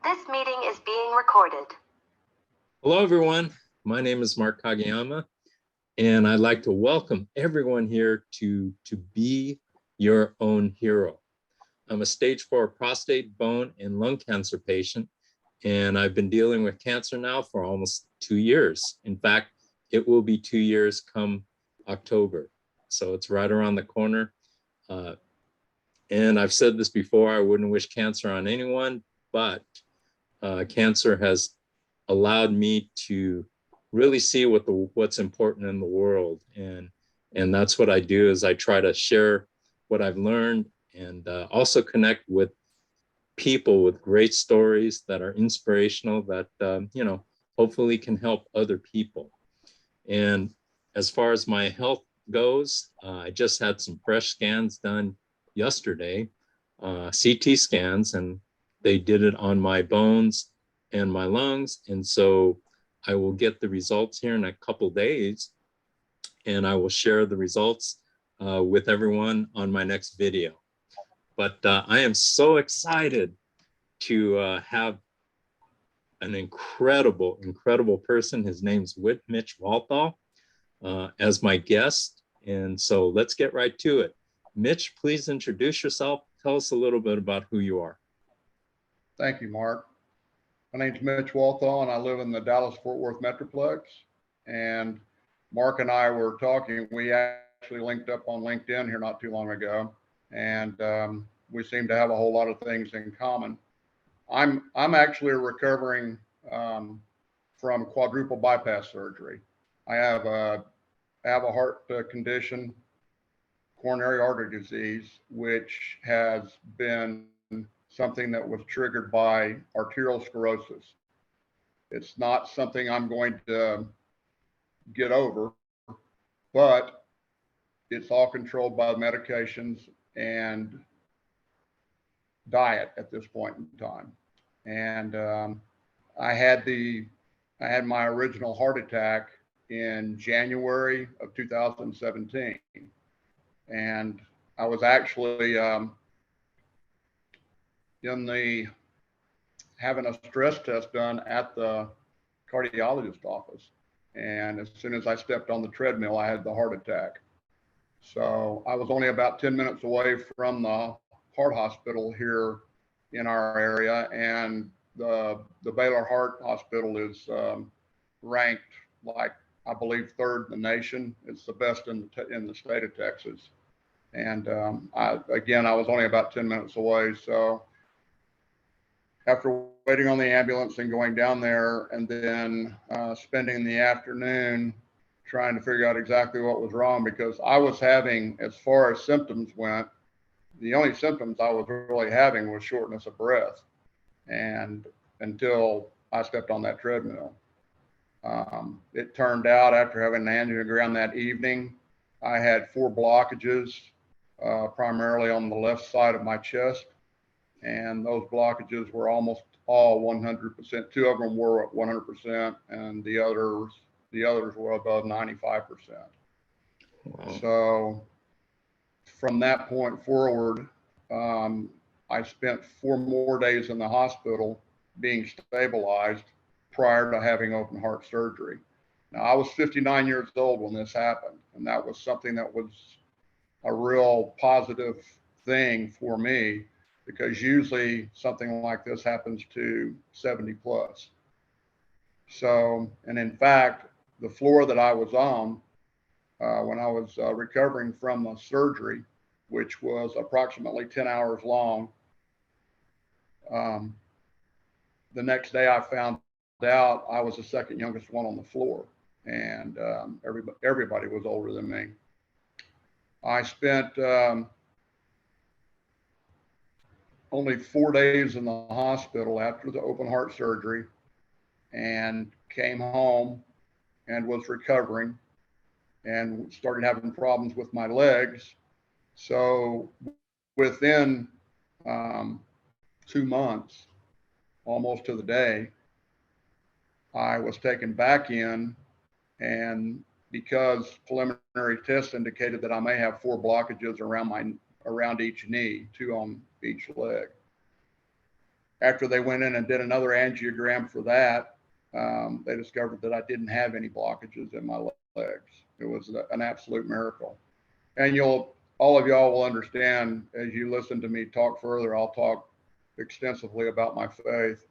This meeting is being recorded. Hello, everyone. My name is Mark Kageyama, and I'd like to welcome everyone here to Be Your Own Hero. I'm a stage 4 prostate, bone, and lung cancer patient, and I've been dealing with cancer now for almost 2 years. In fact, it will be 2 years come October. So it's right around the corner. And I've said this before, I wouldn't wish cancer on anyone, but cancer has allowed me to really see what's important in the world. And that's what I do, is I try to share what I've learned and also connect with people with great stories that are inspirational, that, hopefully can help other people. And as far as my health goes, I just had some fresh scans done yesterday, CT scans, and they did it on my bones and my lungs. And so I will get the results here in a couple days, and I will share the results with everyone on my next video. But I am so excited to have an incredible person. His name's Mitch Mwalthall as my guest. And so let's get right to it. Mitch, please introduce yourself. Tell us a little bit about who you are. Thank you, Mark. My name's Mitch Mwalthall, and I live in the Dallas-Fort Worth Metroplex. And Mark and I were talking. We actually linked up on LinkedIn here not too long ago, and we seem to have a whole lot of things in common. I'm actually recovering from quadruple bypass surgery. I have a heart condition, coronary artery disease, which has been something that was triggered by arterial sclerosis. It's not something I'm going to get over, but it's all controlled by medications and diet at this point in time. And I had my original heart attack in January of 2017, and I was actually having a stress test done at the cardiologist office. And as soon as I stepped on the treadmill, I had the heart attack. So I was only about 10 minutes away from the heart hospital here in our area. And the Baylor Heart Hospital is ranked, like, I believe, third in the nation. It's the best in the state of Texas. And I was only about 10 minutes away. So after waiting on the ambulance and going down there, and then spending the afternoon trying to figure out exactly what was wrong, because I was having, as far as symptoms went, the only symptoms I was really having was shortness of breath, and until I stepped on that treadmill. It turned out, after having an angiogram that evening, I had 4 blockages, primarily on the left side of my chest. And those blockages were almost all 100%. 2 of them were at 100%, and the others were above 95%. Wow. So from that point forward, I spent 4 more days in the hospital being stabilized prior to having open heart surgery. Now, I was 59 years old when this happened, and that was something that was a real positive thing for me, because usually something like this happens to 70 plus. So, and in fact, the floor that I was on when I was recovering from the surgery, which was approximately 10 hours long, the next day I found out I was the second youngest one on the floor, and everybody was older than me. I spent only 4 days in the hospital after the open heart surgery, and came home and was recovering and started having problems with my legs. So within 2 months, almost to the day, I was taken back in, and because preliminary tests indicated that I may have 4 blockages around each knee, 2 on each leg. after they went in and did another angiogram for that, they discovered that I didn't have any blockages in my legs. It was an absolute miracle. And all of y'all will understand as you listen to me talk further. I'll talk extensively about my faith.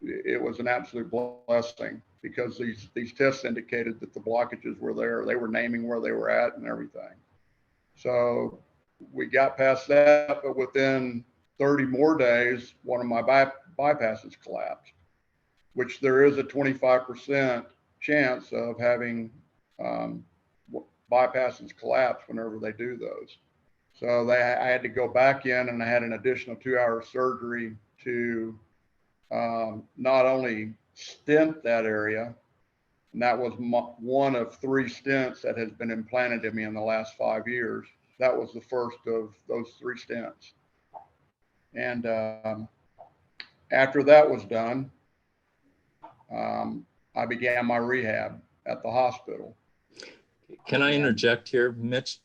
It was an absolute blessing because these tests indicated that the blockages were there. They were naming where they were at and everything. So we got past that, but within 30 more days, one of my bypasses collapsed, which there is a 25% chance of having bypasses collapse whenever they do those. So I had to go back in, and I had an additional 2-hour surgery to not only stent that area, and that was one of 3 stents that has been implanted in me in the last 5 years. That was the first of those 3 stents. And after that was done, I began my rehab at the hospital. Can I interject here, Mitch?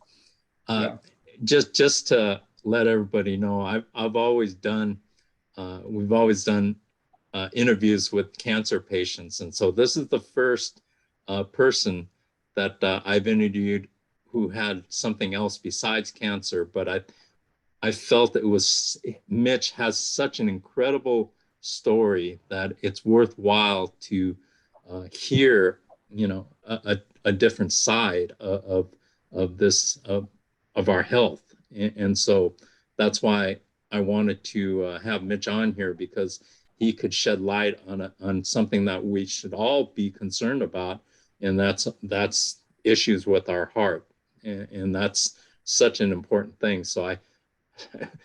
Yeah. Just to let everybody know, I've always done, we've always done interviews with cancer patients. And so this is the first person that I've interviewed who had something else besides cancer, but I felt it was, Mitch has such an incredible story that it's worthwhile to hear, you know, a different side of this, of our health. And so that's why I wanted to have Mitch on here, because he could shed light on something that we should all be concerned about, and that's issues with our heart, and that's such an important thing. So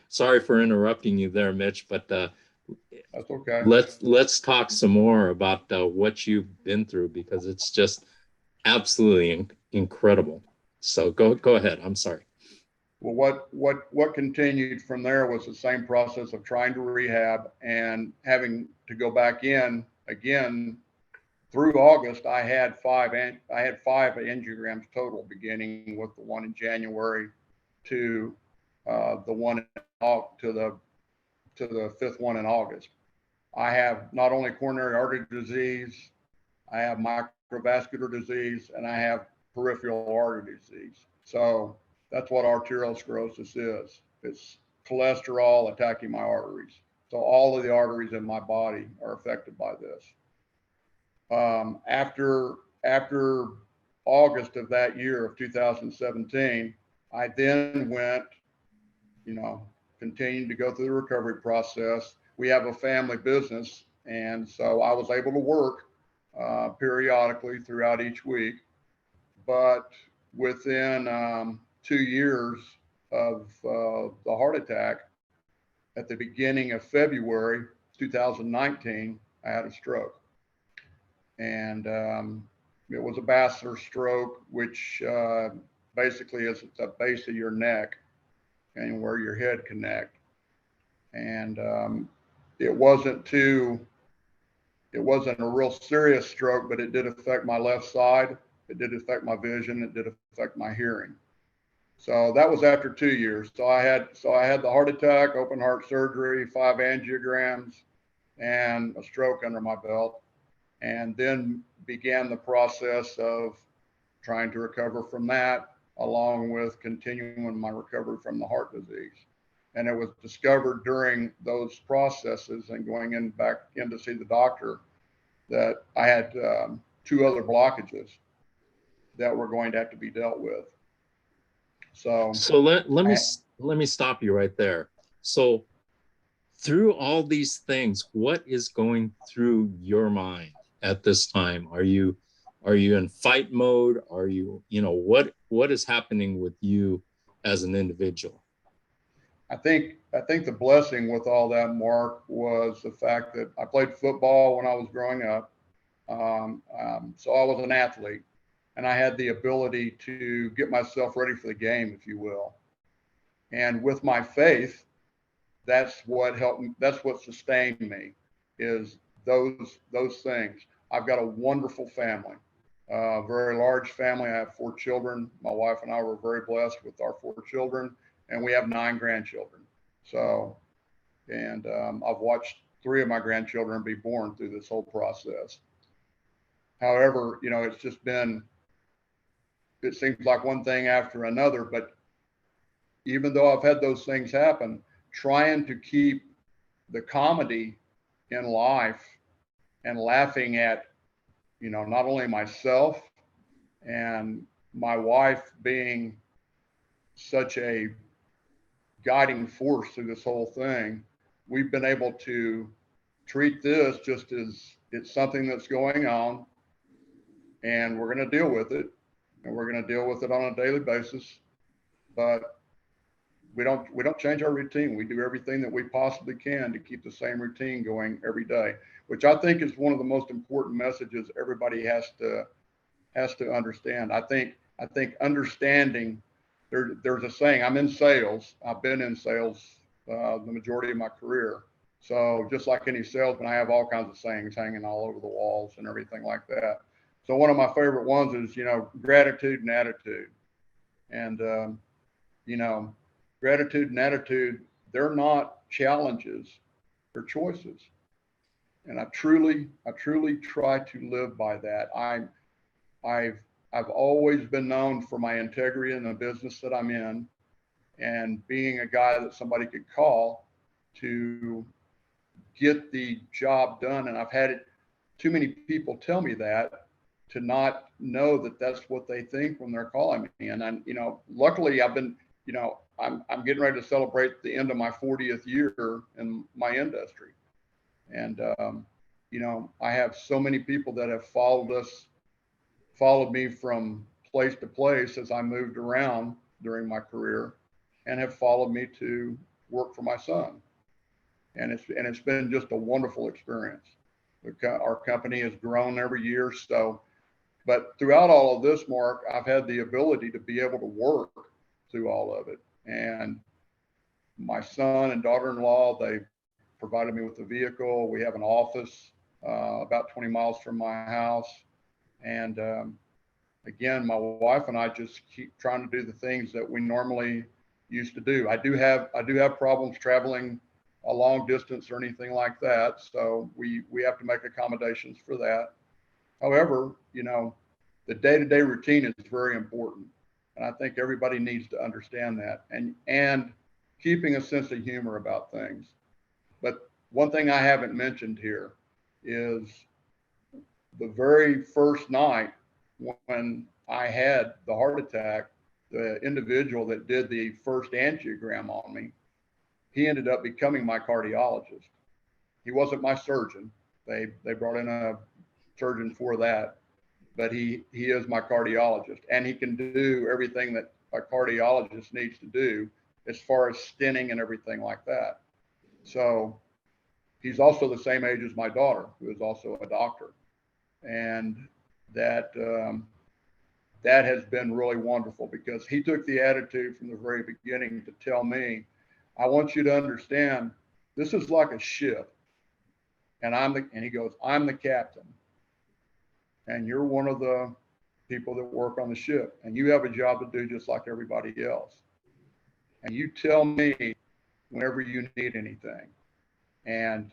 sorry for interrupting you there, Mitch, but That's okay. let's talk some more about what you've been through, because it's just absolutely incredible. So go ahead. I'm sorry. Well, what continued from there was the same process of trying to rehab and having to go back in again. Through August, I had 5 angiograms total, beginning with the one in January to the one to the 5th one in August. I have not only coronary artery disease, I have microvascular disease, and I have peripheral artery disease. So that's what arterial sclerosis is. It's cholesterol attacking my arteries. So all of the arteries in my body are affected by this. After August of that year of 2017, I then went, continued to go through the recovery process. We have a family business, and so I was able to work periodically throughout each week. But within 2 years of the heart attack, at the beginning of February 2019, I had a stroke. And it was a basilar stroke, which basically is at the base of your neck and where your head connect. And it wasn't a real serious stroke, but it did affect my left side. It did affect my vision. It did affect my hearing. So that was after 2 years. So I had the heart attack, open heart surgery, 5 angiograms, and a stroke under my belt, and then began the process of trying to recover from that, along with continuing my recovery from the heart disease. And it was discovered during those processes and going back in to see the doctor that I had 2 other blockages that were going to have to be dealt with. So let me stop you right there. So through all these things, what is going through your mind at this time? Are you in fight mode? Are you, what is happening with you as an individual? I think the blessing with all that, Mark, was the fact that I played football when I was growing up. So I was an athlete, and I had the ability to get myself ready for the game, if you will. And with my faith, that's what helped me. That's what sustained me, is those things. I've got a wonderful family, a very large family. I have 4 children. My wife and I were very blessed with our 4 children, and we have 9 grandchildren. So And I've watched 3 of my grandchildren be born through this whole process. However, you know, it's just been, it seems like one thing after another, but even though I've had those things happen, trying to keep the comedy in life and laughing at, you know, not only myself and my wife being such a guiding force through this whole thing, we've been able to treat this just as it's something that's going on, and we're going to deal with it, and we're going to deal with it on a daily basis. But we don't change our routine. We do everything that we possibly can to keep the same routine going every day, which I think is one of the most important messages everybody has to understand. I think understanding, there's a saying, I'm in sales. I've been in sales the majority of my career. So just like any salesman, I have all kinds of sayings hanging all over the walls and everything like that. So one of my favorite ones is, you know, gratitude and attitude. And, you know, gratitude and attitude, they're not challenges, they're choices. And I truly try to live by that. I've always been known for my integrity in the business that I'm in, and being a guy that somebody could call to get the job done. And I've had it, too many people tell me that, to not know that that's what they think when they're calling me. And I'm, you know, luckily I've been, you know, I'm getting ready to celebrate the end of my 40th year in my industry. And, you know, I have so many people that have followed me from place to place as I moved around during my career, and have followed me to work for my son. And it's been just a wonderful experience. Our company has grown every year. So, but throughout all of this, Mark, I've had the ability to be able to work through all of it. And my son and daughter-in-law, they provided me with a vehicle. We have an office about 20 miles from my house. And again, my wife and I just keep trying to do the things that we normally used to do. I do have problems traveling a long distance or anything like that. So we have to make accommodations for that. However, you know, the day-to-day routine is very important. And I think everybody needs to understand that, and keeping a sense of humor about things. But one thing I haven't mentioned here is the very first night when I had the heart attack, the individual that did the first angiogram on me, he ended up becoming my cardiologist. He wasn't my surgeon. They brought in a surgeon for that, but he is my cardiologist, and he can do everything that a cardiologist needs to do as far as stenting and everything like that. So he's also the same age as my daughter, who is also a doctor. And that has been really wonderful, because he took the attitude from the very beginning to tell me, I want you to understand, this is like a ship. And he goes, I'm the captain, and you're one of the people that work on the ship, and you have a job to do just like everybody else. And you tell me whenever you need anything. And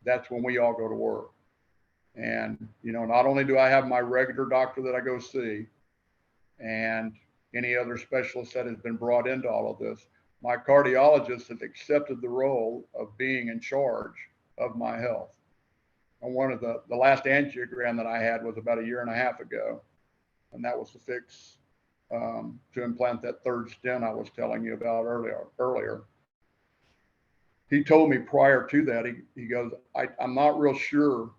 that's when we all go to work. And, you know, not only do I have my regular doctor that I go see, and any other specialist that has been brought into all of this, my cardiologist has accepted the role of being in charge of my health. And one of the last angiogram that I had was about 1.5 years ago. And that was to fix, to implant that third stent I was telling you about earlier. He told me prior to that, he goes, I'm not real sure.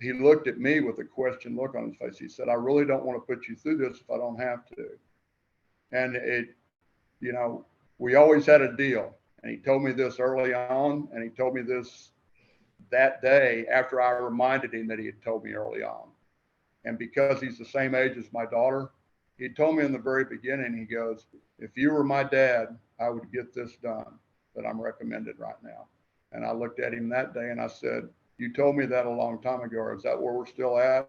He looked at me with a question look on his face. He said, I really don't want to put you through this if I don't have to. And it, you know, we always had a deal. And he told me this early on, and he told me this that day after I reminded him that he had told me early on. And because he's the same age as my daughter, he told me in the very beginning, he goes, if you were my dad, I would get this done that I'm recommended right now. And I looked at him that day and I said, you told me that a long time ago. Is that where we're still at?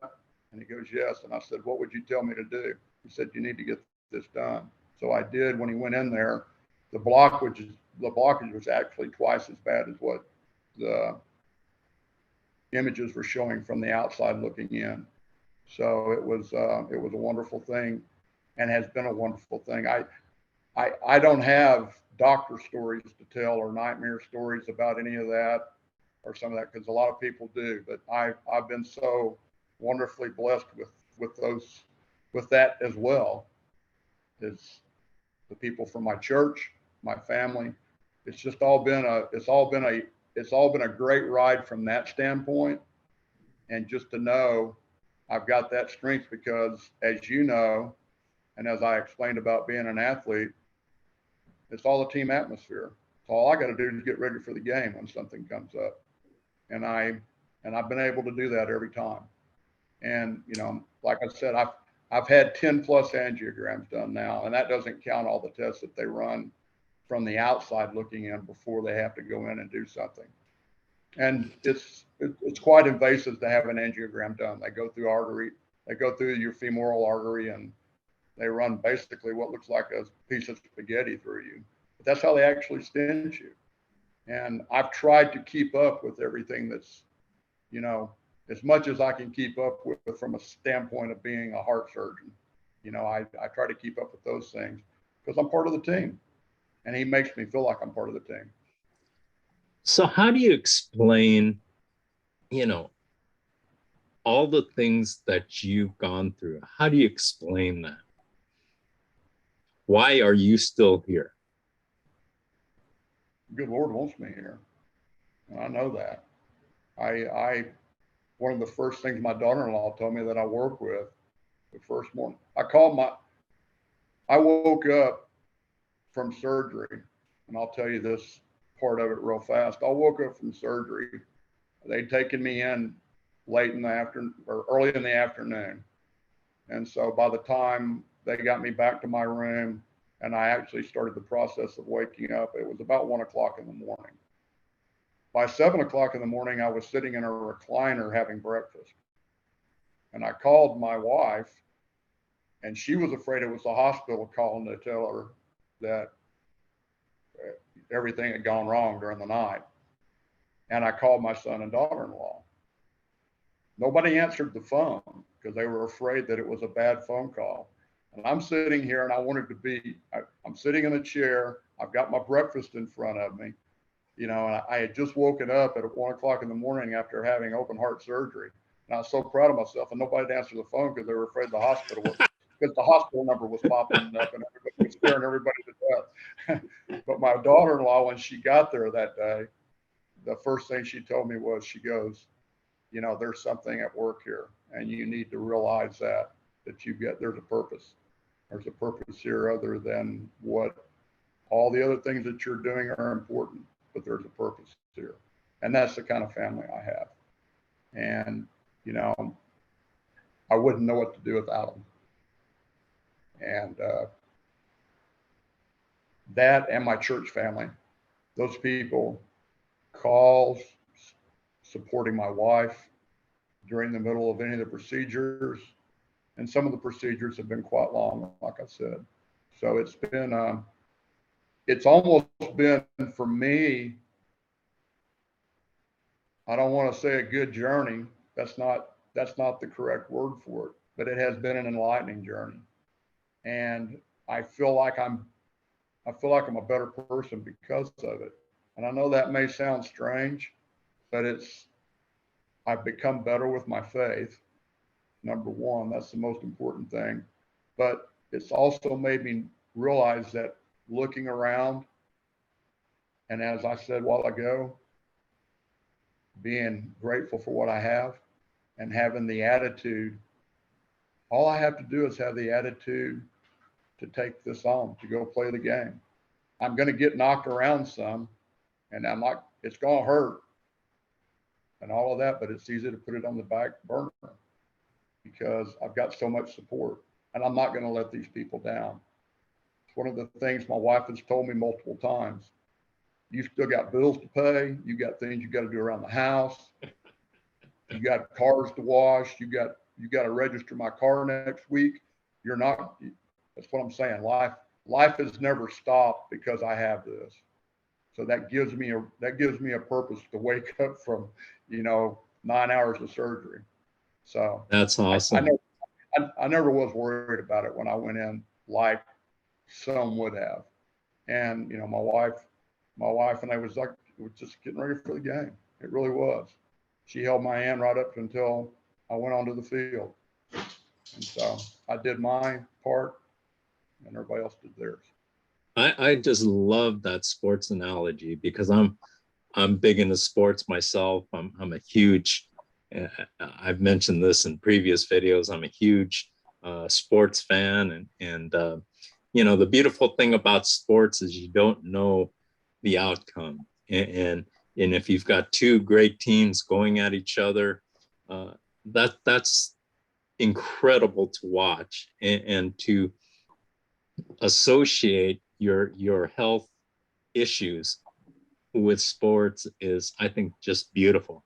And he goes, yes. And I said, what would you tell me to do? He said, you need to get this done. So I did. When he went in there, the blockage was actually twice as bad as what the images were showing from the outside looking in. So it was a wonderful thing, and has been a wonderful thing. I don't have doctor stories to tell or nightmare stories about any of that or some of that, because a lot of people do, but I've been so wonderfully blessed with that as well. It's the people from my church, my family. It's just all been a great ride from that standpoint. And just to know I've got that strength, because as you know, and as I explained about being an athlete, it's all a team atmosphere. So all I got to do is get ready for the game when something comes up. And I've been able to do that every time. And, you know, like I said, I've had 10 plus angiograms done now, and that doesn't count all the tests that they run from the outside looking in before they have to go in and do something. And it's quite invasive to have an angiogram done. They go through your femoral artery, and they run basically what looks like a piece of spaghetti through you. But that's how they actually stent you. And I've tried to keep up with everything that's, you know, as much as I can keep up with from a standpoint of being a heart surgeon. You know, I try to keep up with those things because I'm part of the team, and he makes me feel like I'm part of the team. So how do you explain, you know, all the things that you've gone through? How do you explain that? Why are you still here? Good Lord wants me here, and I know that. One of the first things my daughter-in-law told me that I work with the first morning, I woke up from surgery, and I'll tell you this part of it real fast. I woke up from surgery. They'd taken me in late in the afternoon or early in the afternoon. And so by the time they got me back to my room and I actually started the process of waking up, it was about 1 o'clock in the morning. By 7 o'clock in the morning, I was sitting in a recliner having breakfast. And I called my wife, and she was afraid it was the hospital calling to tell her that everything had gone wrong during the night. And I called my son and daughter-in-law. Nobody answered the phone because they were afraid that it was a bad phone call. And I'm sitting here, and I'm sitting in a chair. I've got my breakfast in front of me, you know, and I had just woken up at 1 o'clock in the morning after having open heart surgery. And I was so proud of myself, and nobody had answered the phone because they were afraid the hospital number was popping up and everybody was scaring everybody to death. But my daughter-in-law, when she got there that day, the first thing she told me was, she goes, you know, there's something at work here, and you need to realize that there's a purpose. There's a purpose here other than what all the other things that you're doing are important, but there's a purpose here. And that's the kind of family I have. And, you know, I wouldn't know what to do without them. And that and my church family, those people, calls, supporting my wife during the middle of any of the procedures. And some of the procedures have been quite long, like I said. So it's almost been for me, I don't want to say a good journey. That's not the correct word for it, but it has been an enlightening journey. And I feel like I'm a better person because of it. And I know that may sound strange, but I've become better with my faith. Number one, that's the most important thing. But it's also made me realize that looking around, and as I said a while ago, being grateful for what I have and having the attitude, all I have to do is have the attitude to take this on, to go play the game. I'm going to get knocked around some, and it's going to hurt and all of that, but it's easy to put it on the back burner because I've got so much support, and I'm not going to let these people down. It's one of the things my wife has told me multiple times. You still got bills to pay. You got things you got to do around the house. You got cars to wash. You got to register my car next week. That's what I'm saying. Life has never stopped because I have this. So that gives me a purpose to wake up from, 9 hours of surgery. So That's awesome. I never was worried about it when I went in, like some would have. And my wife and I was just getting ready for the game. It really was. She held my hand right up until I went onto the field. And so I did my part and everybody else did theirs. I just love that sports analogy because I'm big into sports myself. I'm a huge, I've mentioned this in previous videos. I'm a huge sports fan, and the beautiful thing about sports is you don't know the outcome, and if you've got two great teams going at each other, that's incredible to watch, and to associate your health issues with sports is, I think, just beautiful.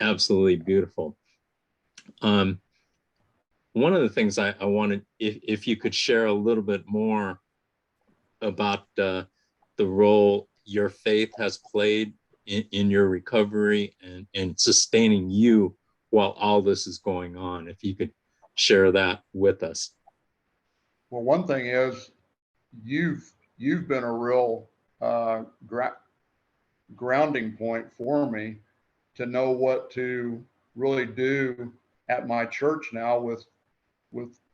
Absolutely beautiful. One of the things I wanted, if you could share a little bit more about the role your faith has played in your recovery and sustaining you while all this is going on, if you could share that with us. Well, one thing is you've been a real grounding point for me to know what to really do at my church now with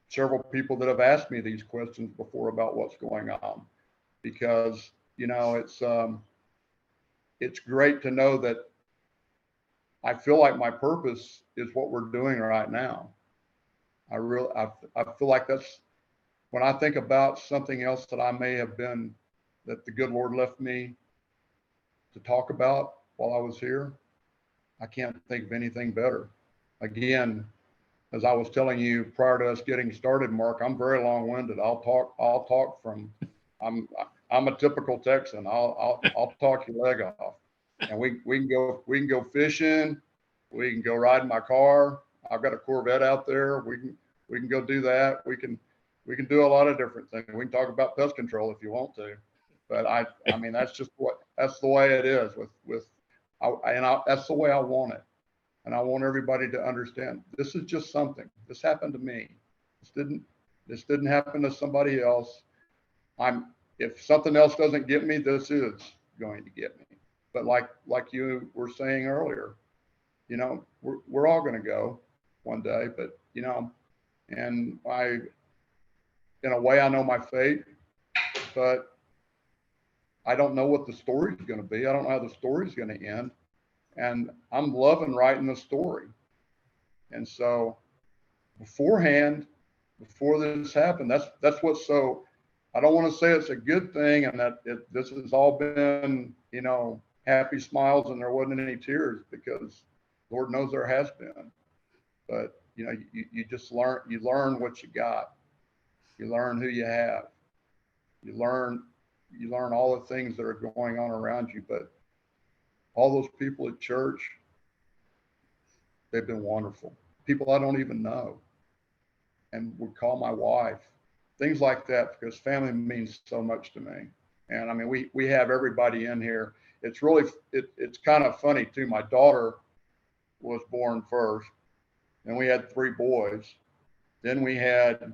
several people that have asked me these questions before about what's going on, because it's great to know that I feel like my purpose is what we're doing right now. I feel like that's, when I think about something else that I may have been, that the good Lord left me to talk about while I was here, I can't think of anything better. Again, as I was telling you prior to us getting started, Mark, I'm very long-winded. I'll talk from, I'm a typical Texan. I'll talk your leg off, and we can go fishing, we can go ride in my car. I've got a Corvette out there. We can go do that. We can do a lot of different things. We can talk about pest control if you want to, but I mean that's the way it is that's the way I want it. And I want everybody to understand this is just something. This happened to me. This didn't happen to somebody else. If something else doesn't get me, this is going to get me. But like you were saying earlier, we're all going to go one day, but and in a way I know my fate, but I don't know what the story is going to be. I don't know how the story is going to end. And I'm loving writing the story. And so beforehand, before this happened, that's what's so, I don't want to say it's a good thing and that this has all been, happy smiles and there wasn't any tears, because Lord knows there has been. But, you just learn what you got. You learn who you have. You learn all the things that are going on around you. But all those people at church, they've been wonderful. People I don't even know and would call my wife, things like that, because family means so much to me. And I mean, we have everybody in here. It's really, it's kind of funny too. My daughter was born first, and we had 3 boys. Then we had,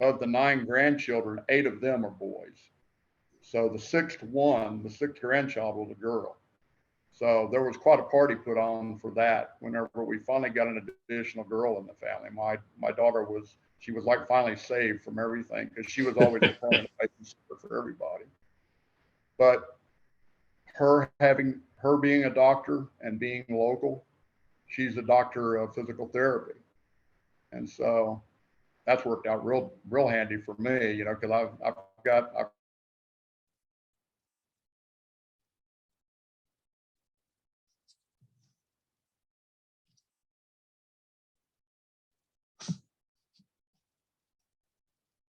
of the 9 grandchildren, 8 of them are boys. So the sixth grandchild was a girl. So there was quite a party put on for that whenever we finally got an additional girl in the family. My daughter was like finally saved from everything, because she was always a permanent babysitter for everybody. But her being a doctor and being local, she's a doctor of physical therapy. And so that's worked out real handy for me, because I've